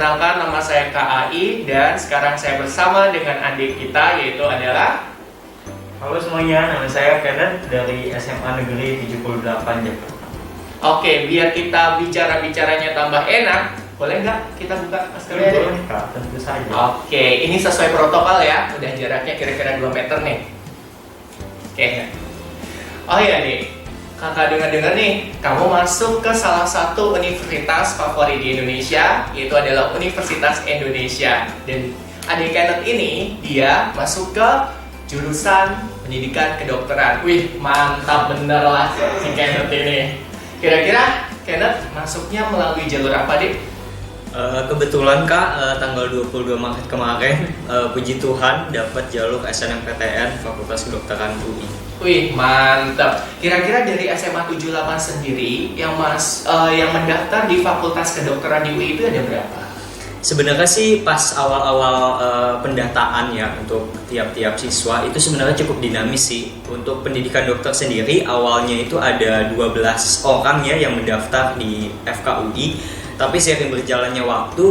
perkenalkan, nama saya KAI dan sekarang saya bersama dengan adik kita yaitu adalah. Halo semuanya, nama saya Kenneth dari SMA Negeri 78 Jakarta. Oke, biar kita bicaranya tambah enak, boleh nggak kita buka maskernya? Boleh Kak, tentu saja. Oke, ini sesuai protokol ya, udah jaraknya kira-kira 2 meter nih. Oke. Oh iya nih, kakak dengar-dengar nih, kamu masuk ke salah satu universitas favorit di Indonesia, yaitu adalah Universitas Indonesia. Dan adik Kenneth ini, dia masuk ke jurusan pendidikan kedokteran. Wih, mantap bener lah si Kenneth ini. Kira-kira Kenneth masuknya melalui jalur apa, Dik? Kebetulan Kak, tanggal 22 Maret kemarin, puji Tuhan dapat jalur SNMPTN Fakultas Kedokteran UI. Wih, mantap. Kira-kira dari SMA 78 sendiri yang mendaftar di Fakultas Kedokteran di UI itu ada berapa? Sebenarnya sih pas awal-awal pendataan ya untuk tiap-tiap siswa itu sebenarnya cukup dinamis sih. Untuk pendidikan dokter sendiri awalnya itu ada 12 orang ya yang mendaftar di FKUI. Tapi seiring berjalannya waktu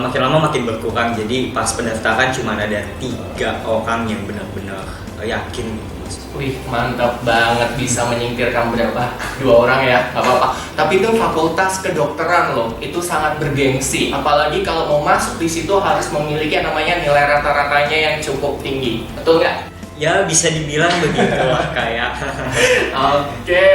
makin lama makin berkurang. Jadi pas pendaftaran cuma ada 3 orang yang benar-benar yakin. Wih, mantap banget bisa menyingkirkan berapa? 2 orang ya, nggak apa-apa. Tapi itu fakultas kedokteran loh, itu sangat bergengsi. Apalagi kalau mau masuk di situ harus memiliki yang namanya nilai rata-ratanya yang cukup tinggi. Betul nggak? Ya bisa dibilang begitulah kayak. Oke.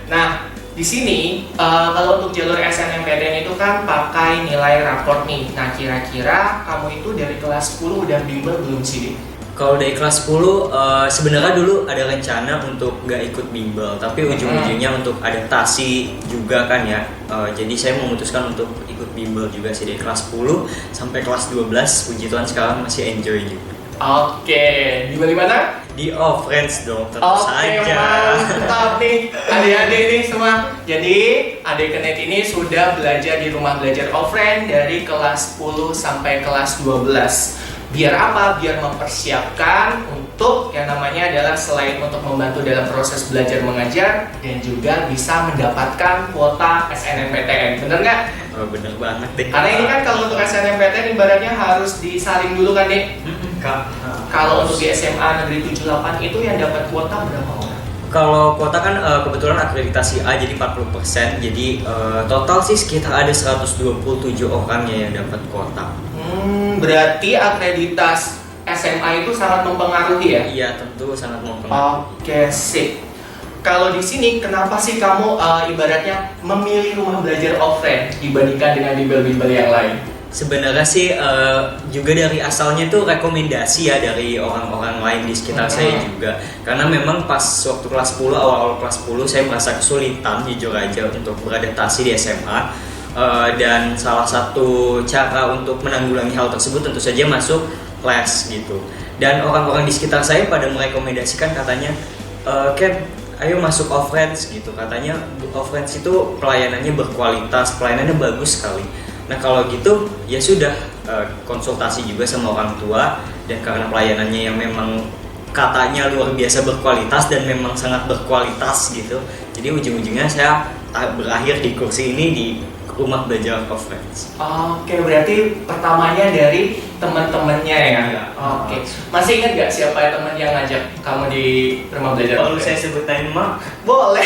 Nah, di sini kalau untuk jalur SNMPTN itu kan pakai nilai raport nih. Nah, kira-kira kamu itu dari kelas 10 udah bimbel belum sih, Dik? Kalau dari kelas 10 sebenarnya dulu ada rencana untuk nggak ikut bimbel, tapi ujung-ujungnya untuk adaptasi juga kan ya. Jadi saya memutuskan untuk ikut bimbel juga sih dari kelas 10 sampai kelas 12. Puji Tuhan sekarang masih enjoy juga. Oke, bimbel di mana? Di Friends dong, tentu Oke, saja. mantap nih adik-adik ini semua. Jadi adik Kenneth ini sudah belajar di rumah belajar offline dari kelas 10 sampai kelas 12. Biar apa? Biar mempersiapkan untuk yang namanya adalah selain untuk membantu dalam proses belajar mengajar dan juga bisa mendapatkan kuota SNMPTN. Bener nggak? Oh, bener banget deh. Karena ini kan kalau untuk SNMPTN ibaratnya harus disaring dulu kan, Dek? Kak, Kalau untuk di SMA Negeri 78 itu yang dapat kuota berapa orang? kalau kuota kan kebetulan akreditasi A jadi 40%. Jadi total sih sekitar ada 127 orang ya yang dapat kuota. Berarti akreditas SMA itu sangat mempengaruhi ya? Iya, tentu sangat mempengaruhi. Oke, sip. Kalau di sini kenapa sih kamu ibaratnya memilih rumah belajar offline dibandingkan dengan bimbel-bimbel yang lain? Sebenarnya sih juga dari asalnya tuh rekomendasi ya dari orang-orang lain di sekitar saya juga. Karena memang pas waktu kelas 10, awal-awal kelas 10 saya merasa kesulitan jujur aja untuk beradaptasi di SMA. Dan salah satu cara untuk menanggulangi hal tersebut tentu saja masuk les gitu. Dan orang-orang di sekitar saya pada merekomendasikan katanya, Ken, ayo masuk Friends gitu. Katanya Friends itu pelayanannya berkualitas, pelayanannya bagus sekali. Nah kalau gitu ya sudah konsultasi juga sama orang tua, dan karena pelayanannya yang memang katanya luar biasa berkualitas dan memang sangat berkualitas gitu. Jadi ujung-ujungnya saya berakhir di kursi ini di rumah belajar Friends. Oke, berarti pertamanya dari teman-temannya ya? Iya. Oke. Masih ingat gak siapa teman yang ngajak kamu di rumah belajar? Kalau saya sebut nama, Boleh.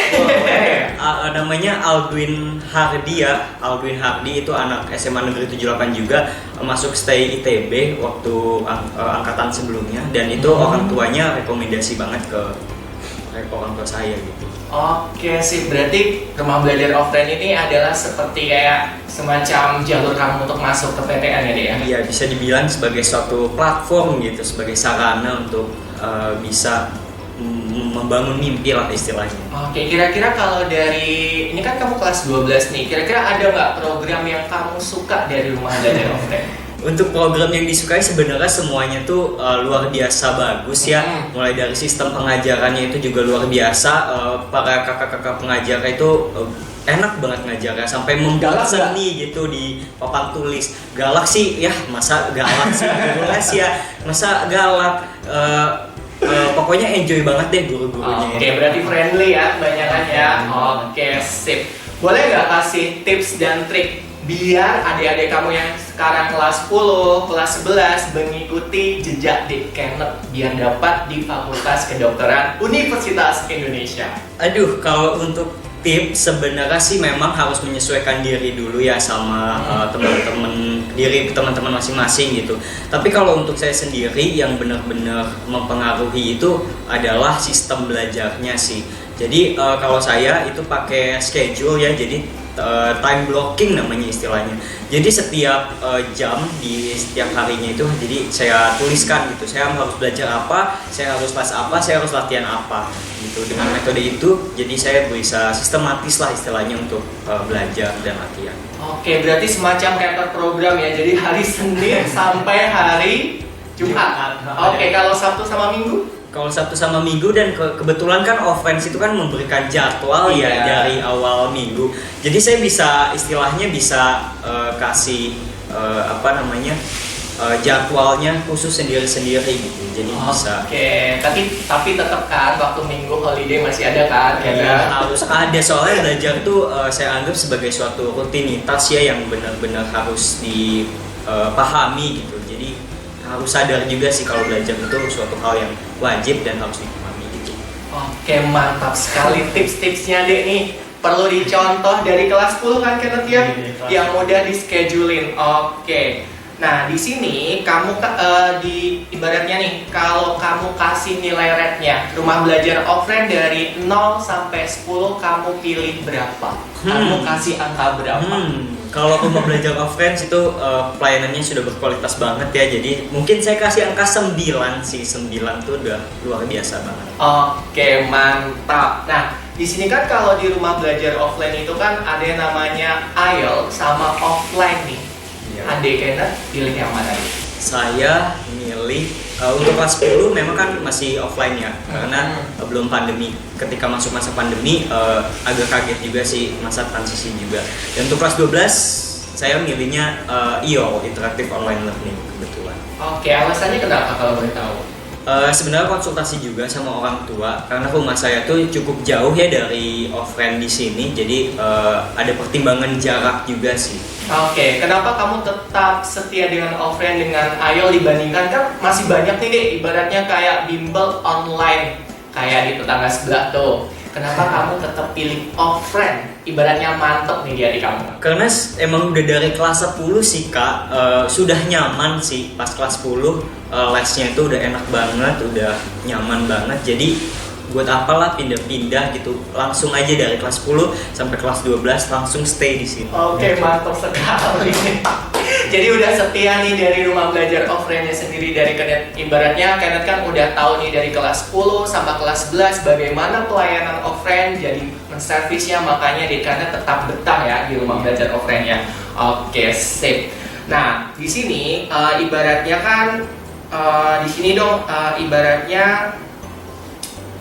namanya Aldwin Hardi ya. Aldwin Hardi itu anak SMA Negeri 78 juga, masuk stay ITB waktu angkatan sebelumnya, dan itu orang tuanya rekomendasi banget ke orang tua saya gitu. Oke sih, berarti rumah belajar offline ini adalah seperti kayak semacam jalur kamu untuk masuk ke PTN ya, Dek ya? Iya, bisa dibilang sebagai suatu platform gitu, sebagai sarana untuk bisa membangun mimpi lah istilahnya. Oke, kira-kira kalau dari, ini kan kamu kelas 12 nih, kira-kira ada nggak program yang kamu suka dari rumah belajar offline? Untuk program yang disukai sebenarnya semuanya tuh luar biasa bagus ya. Mulai dari sistem pengajarannya itu juga luar biasa. Para kakak-kakak pengajar itu enak banget ngajarnya, sampai membuat seni gitu di papan tulis. Galak sih ya, masa galak sih guru les ya, masa galak. Pokoknya enjoy banget deh guru-gurunya. Oke, berarti friendly ya kebanyakan ya. Oke, sip. Boleh nggak kasih tips dan trik biar adik-adik kamu yang sekarang kelas 10, kelas 11 mengikuti jejak Dik Kenneth biar dapat di Fakultas Kedokteran Universitas Indonesia. Aduh, kalau untuk tips sebenarnya sih memang harus menyesuaikan diri dulu ya sama teman-teman masing-masing gitu. Tapi kalau untuk saya sendiri yang benar-benar mempengaruhi itu adalah sistem belajarnya sih. Jadi kalau saya itu pakai schedule ya, jadi time blocking namanya istilahnya. Jadi setiap jam di setiap harinya itu jadi saya tuliskan gitu. Saya harus belajar apa, saya harus les apa, saya harus latihan apa gitu. Dengan metode itu jadi saya bisa sistematis lah istilahnya untuk belajar dan latihan. Oke, berarti semacam kayak terprogram ya. Jadi hari Senin sampai hari Jumat. Oke, kalau Sabtu sama Minggu? Kalau Sabtu sama Minggu dan kebetulan kan offense itu kan memberikan jadwal ya dari awal minggu. Jadi saya bisa istilahnya bisa kasih jadwalnya khusus sendiri-sendiri gitu. Jadi bisa. Oke, tapi tetap kan waktu Minggu holiday masih ada kan? Ya, harus ada, soalnya belajar tuh saya anggap sebagai suatu rutinitas ya yang benar-benar harus dipahami gitu. Jadi harus sadar juga sih kalau belajar itu suatu hal yang wajib dan harus dipahami gitu. Oke, mantap sekali tips-tipsnya Dek nih. Perlu dicontoh dari kelas 10 kan Kenneth ya? Yang mudah di scheduling. Oke. Nah, di sini kamu ibaratnya nih, kalau kamu kasih nilai rate-nya rumah belajar offline dari 0 sampai 10 kamu pilih berapa? Kamu kasih angka berapa? Kalau rumah belajar offline itu pelayanannya sudah berkualitas banget ya. Jadi mungkin saya kasih angka 9 sih. 9 tuh udah luar biasa banget. Oke, mantap. Nah, di sini kan kalau di rumah belajar offline itu kan ada yang namanya IELTS sama offline nih. Adik Kenneth pilih yang mana nih? Saya milih untuk kelas 10 memang kan masih offline ya, karena belum pandemi. Ketika masuk masa pandemi agak kaget juga sih, masa transisi juga. Dan untuk kelas 12 saya milihnya IO, Interactive Online Learning kebetulan. Oke, alasannya kenapa kalau boleh tahu? Sebenarnya konsultasi juga sama orang tua karena rumah saya tuh cukup jauh ya dari offline di sini, jadi ada pertimbangan jarak juga sih. Oke, kenapa kamu tetap setia dengan offline dengan IELTS dibandingkan kan masih banyak nih deh ibaratnya kayak bimbel online kayak di tetangga sebelah tuh. Kenapa kamu tetap pilih offline? Ibaratnya mantep nih di adik kamu. Karena emang udah dari kelas 10 sih Kak, sudah nyaman sih pas kelas 10 lesnya itu udah enak banget, udah nyaman banget. Jadi buat apalah pindah-pindah gitu, langsung aja dari kelas 10 sampai kelas 12 langsung stay di sini. Oke, mantap sekali. Jadi udah setia nih dari rumah belajar offline-nya sendiri dari Kenneth. Ibaratnya Kenneth kan udah tahu nih dari kelas 10 sampai kelas 11 bagaimana pelayanan offline, jadi menservisnya, makanya di Kenneth tetap betah ya di rumah belajar offline-nya. Oke, sip. Nah, di sini ibaratnya kan di sini dong ibaratnya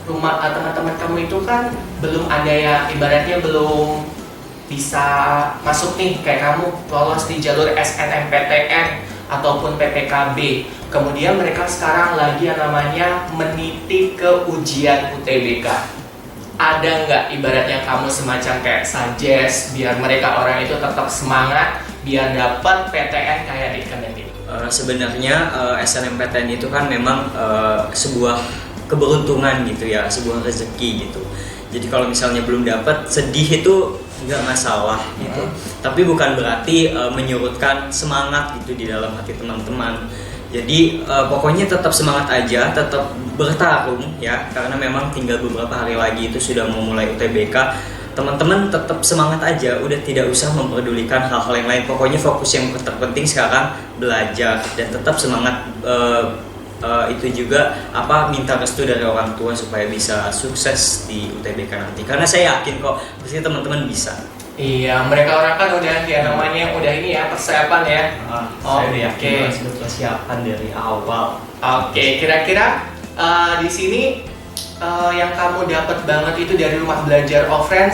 rumah teman-teman kamu itu kan belum ada ya, ibaratnya belum bisa masuk nih kayak kamu lolos di jalur SNMPTN ataupun PPKB. Kemudian mereka sekarang lagi yang namanya meniti ke ujian UTBK. Ada nggak ibaratnya kamu semacam kayak suggest biar mereka orang itu tetap semangat biar dapat PTN kayak di Kenneth ini? Sebenarnya SNMPTN itu kan memang sebuah keberuntungan gitu ya, sebuah rezeki gitu. Jadi kalau misalnya belum dapat, sedih itu nggak masalah gitu. Tapi bukan berarti menyurutkan semangat gitu di dalam hati teman-teman. Jadi pokoknya tetap semangat aja, tetap bertarung ya, karena memang tinggal beberapa hari lagi itu sudah mau mulai UTBK. Teman-teman tetap semangat aja, udah tidak usah memperdulikan hal-hal yang lain. Pokoknya fokus yang terpenting sekarang belajar dan tetap semangat. Itu juga minta restu dari orang tua supaya bisa sukses di UTBK nanti, karena saya yakin kok pasti teman-teman bisa. Iya, mereka orang kan udah ya namanya udah ini ya persiapan ya. Saya yakin sudah persiapan dari awal. Oke, kira-kira di sini yang kamu dapat banget itu dari rumah belajar offline,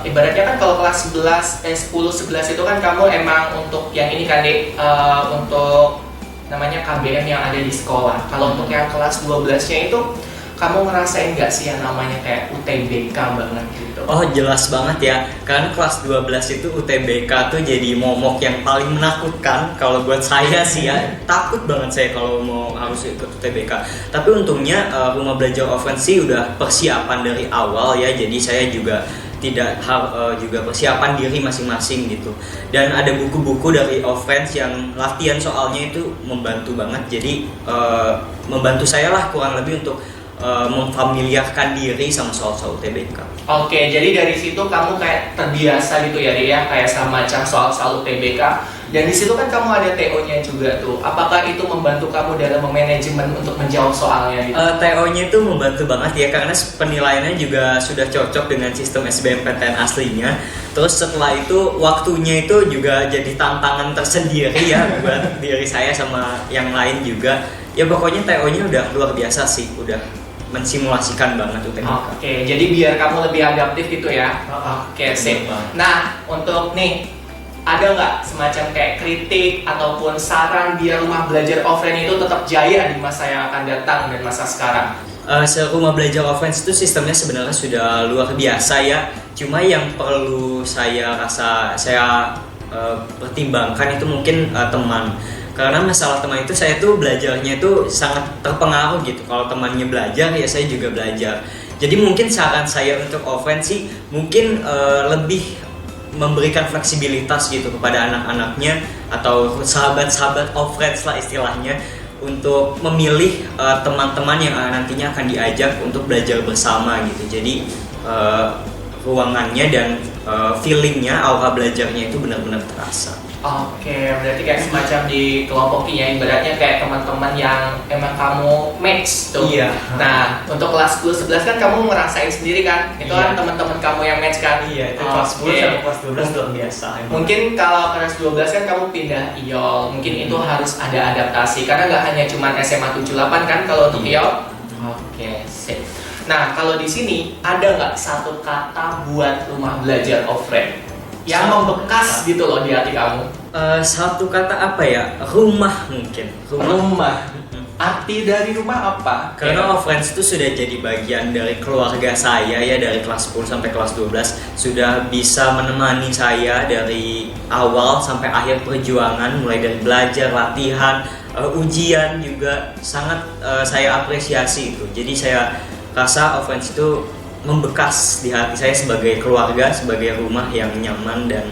ibaratnya kan kalau kelas 10 11 itu kan kamu emang untuk yang ini kan untuk namanya KBM yang ada di sekolah. Kalau untuk yang kelas 12-nya itu kamu ngerasain nggak sih yang namanya kayak UTBK banget gitu? Oh jelas banget ya, karena kelas 12 itu UTBK tuh jadi momok yang paling menakutkan kalau buat saya sih ya. Takut banget saya kalau mau harus ikut UTBK. Tapi untungnya rumah belajar offline sih udah persiapan dari awal ya, jadi saya juga tidak juga persiapan diri masing-masing gitu. Dan ada buku-buku dari offline yang latihan soalnya itu membantu banget, jadi membantu saya lah kurang lebih untuk memfamiliarkan diri sama soal-soal UTBK. Oke, jadi dari situ kamu kayak terbiasa gitu ya, dia kayak sama macam soal-soal UTBK. Dan di situ kan kamu ada TO-nya juga tuh. Apakah itu membantu kamu dalam memanajemen untuk menjawab soalnya gitu? TO-nya itu membantu banget ya, karena penilaiannya juga sudah cocok dengan sistem SBMPTN aslinya. Terus setelah itu waktunya itu juga jadi tantangan tersendiri ya buat diri saya sama yang lain juga. Ya pokoknya TO-nya udah luar biasa sih, udah mensimulasikan banget UTBK. Oke, jadi biar kamu lebih adaptif gitu ya. Oke, sip. Nah, untuk nih, ada nggak semacam kayak kritik ataupun saran biar rumah belajar offline itu tetap jaya di masa yang akan datang dan masa sekarang? Rumah belajar offline itu sistemnya sebenarnya sudah luar biasa ya. Cuma yang perlu saya pertimbangkan itu mungkin teman. Karena masalah teman itu, saya tuh belajarnya itu sangat terpengaruh gitu. Kalau temannya belajar ya saya juga belajar. Jadi mungkin saran saya untuk offline sih mungkin lebih memberikan fleksibilitas gitu kepada anak-anaknya atau sahabat-sahabat offline lah istilahnya, untuk memilih teman-teman yang nantinya akan diajak untuk belajar bersama gitu. Jadi ruangannya dan feelingnya, aura belajarnya itu benar-benar terasa. Oke, berarti kayak semacam dikelompokin ya, ibaratnya kayak teman-teman yang emang kamu match tuh. Iya. Nah, untuk kelas 10 11 kan kamu ngerasain sendiri kan? Itu kan teman-teman kamu yang match kan? Iya, itu kelas 10 sama kelas 12 luar biasa. Mungkin kalau kelas 12 kan kamu pindah IOL, mungkin itu harus ada adaptasi karena nggak hanya cuma SMA 78 kan kalau untuk IOL. Oke, sip. Nah, kalau di sini ada nggak satu kata buat rumah belajar offline yang membekas gitu loh di hati kamu? Satu kata apa ya? Rumah mungkin. Rumah. Arti dari rumah apa? Karena offline itu sudah jadi bagian dari keluarga saya ya, dari kelas 10 sampai kelas 12 sudah bisa menemani saya dari awal sampai akhir perjuangan, mulai dari belajar, latihan, ujian juga sangat saya apresiasi itu. Jadi saya rasa offline itu membekas di hati saya sebagai keluarga, sebagai rumah yang nyaman dan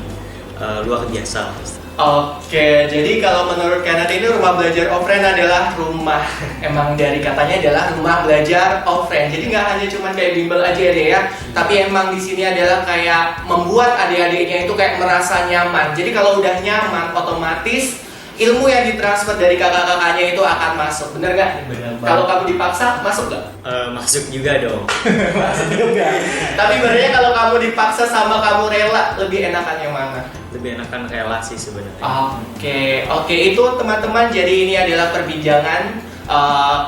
luar biasa. Oke, jadi kalau menurut Kenneth ini rumah belajar offline adalah rumah, emang dari katanya adalah rumah belajar offline. Jadi nggak hanya cuma kayak bimbel aja ya, tapi emang di sini adalah kayak membuat adik-adiknya itu kayak merasa nyaman. Jadi kalau udah nyaman, otomatis ilmu yang ditransfer dari kakak-kakaknya itu akan masuk, bener nggak? Bener banget. Kalau kamu dipaksa, masuk nggak? Masuk juga dong. Masuk juga. Tapi sebenarnya kalau kamu dipaksa sama kamu rela, lebih enakan yang mana? Lebih enakan rela sih sebenarnya. Oke, itu teman-teman. Jadi ini adalah perbincangan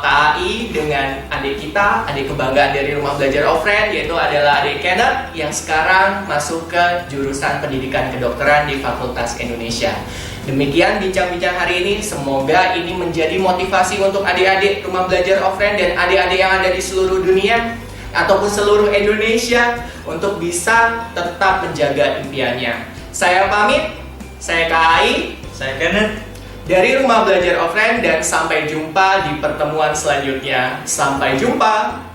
KAI dengan adik kita, adik kebanggaan dari rumah belajar offline, yaitu adalah adik Kenneth yang sekarang masuk ke jurusan pendidikan kedokteran di Fakultas Indonesia. Demikian bincang-bincang hari ini, semoga ini menjadi motivasi untuk adik-adik rumah belajar offline dan adik-adik yang ada di seluruh dunia ataupun seluruh Indonesia untuk bisa tetap menjaga impiannya. Saya pamit, saya KAI, Saya Kenneth dari rumah belajar offline, dan sampai jumpa di pertemuan selanjutnya. Sampai jumpa.